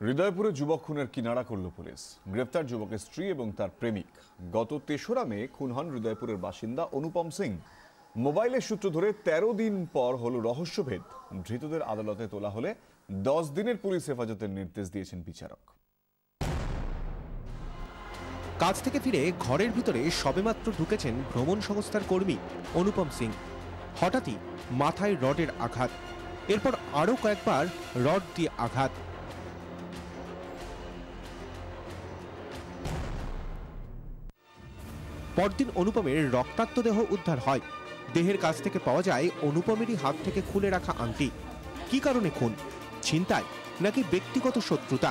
হৃদয়পুরে যুবক খুনের কিনারা করল পুলিশ। গ্রেফতার যুবকের স্ত্রী এবং তার প্রেমিক। গত ৩রা মে খুন হন হৃদয়পুরের বাসিন্দা অনুপম সিং। মোবাইলের সূত্র ধরে ১৩ দিন পর হল রহস্যভেদ। ধৃতদের আদালতে তোলা হলে ১০ দিনের পুলিশ হেফাজতের নির্দেশ দিয়েছেন বিচারক। কাজ থেকে ফিরে ঘরের ভিতরে সবেমাত্র ঢুকেছেন ভ্রমণ সংস্থার কর্মী অনুপম সিং। হঠাৎই মাথায় রডের আঘাত, এরপর আরও কয়েকবার রড দিয়ে আঘাত। পরদিন অনুপমের রক্তাক্ত দেহ উদ্ধার হয়। দেহের কাছ থেকে পাওয়া যায় অনুপমেরই হাত থেকে খুলে রাখা আংটি। কি কারণে খুন? ছিনতাই নাকি ব্যক্তিগত শত্রুতা?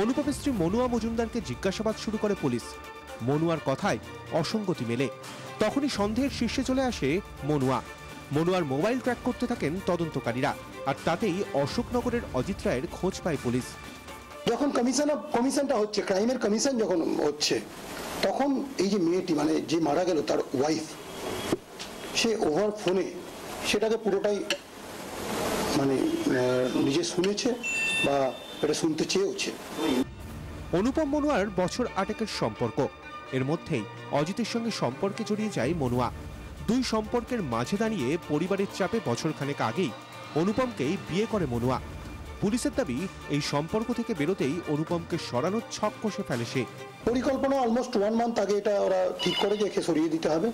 অনুপমের স্ত্রী মনুয়া মজুমদারকে জিজ্ঞাসাবাদ শুরু করে পুলিশ। মনুয়ার কথায় অসঙ্গতি মেলে। তখনই সন্দেহের শীর্ষে চলে আসে মনুয়ার মোবাইল ট্র্যাক করতে থাকেন তদন্তকারীরা, আর তাতেই অশোকনগরের অজিত রায়ের খোঁজ পায় পুলিশ। যখন কমিশনটা হচ্ছে, ক্রাইমের কমিশন যখন হচ্ছে, তখন এই যে মেয়েটি, মানে যে মারা গেল তার ওয়াইফ, সে ওভার ফোনে সেটাকে পুরোটাই মানে নিজে শুনেছে বা এটা শুনতে চেয়েওছে। অনুপম মনুয়ার বছর ৮ সম্পর্ক। এর মধ্যেই অজিতের সঙ্গে সম্পর্কে জড়িয়ে যায় মনুয়া। দুই সম্পর্কের মাঝে দাঁড়িয়ে পরিবারের চাপে বছরখানেক আগেই অনুপমকেই বিয়ে করে মনুয়া। পুলিশের দাবি, এই সম্পর্ক থেকে বেরোতেই অনুপমকে সরানোর ছক কষে ফেলে সে। পরিকল্পনা অলমোস্ট 1 মান্থ আগে এটা ওরা ঠিক করে যে একে সরিয়ে দিতে হবে।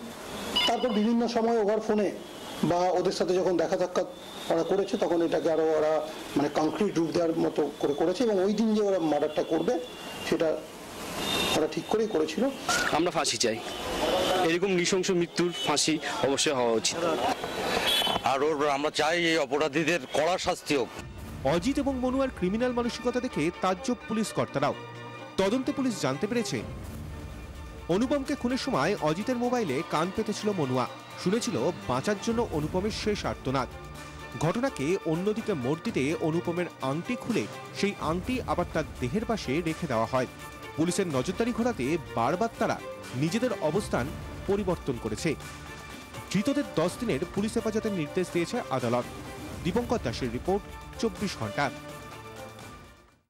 তারপর বিভিন্ন সময় ওভার ফোনে বা ওদের সাথে যখন দেখা সাক্ষাৎ ওরা করেছে, তখন এটাকে আরো ওরা মানে কংক্রিট রূপ দেওয়ার মতো করেছে, এবং ওই দিন যে ওরা মার্ডারটা করবে সেটা ওরা ঠিক করেই করেছিল। আমরা ফাঁসি চাই, এরকম নৃশংস মৃত্যুর ফাঁসি অবশ্যই হওয়া উচিত। আর আমরা চাই এই অপরাধীদের কড়া শাস্তি হোক। অজিত এবং মনুয়ার ক্রিমিনাল মানসিকতা দেখে তাজ্জব পুলিশ কর্তারাও। তদন্তে পুলিশ জানতে পেরেছে, অনুপমকে খুনের সময় অজিতের মোবাইলে কান পেতেছিল মনুয়া। শুনেছিল বাঁচার জন্য অনুপমের শেষ আর্তনাদ। ঘটনাকে অন্যদিকে মোড় দিতে অনুপমের আংটি খুলে সেই আংটি আবার তার দেহের পাশে রেখে দেওয়া হয়। পুলিশের নজরদারি ঘোরাতে বারবার তারা নিজেদের অবস্থান পরিবর্তন করেছে। ধৃতদের 10 দিনের পুলিশ হেফাজতের নির্দেশ দিয়েছে আদালত। দীপঙ্কর দাসের রিপোর্ট, 24 ঘন্টা।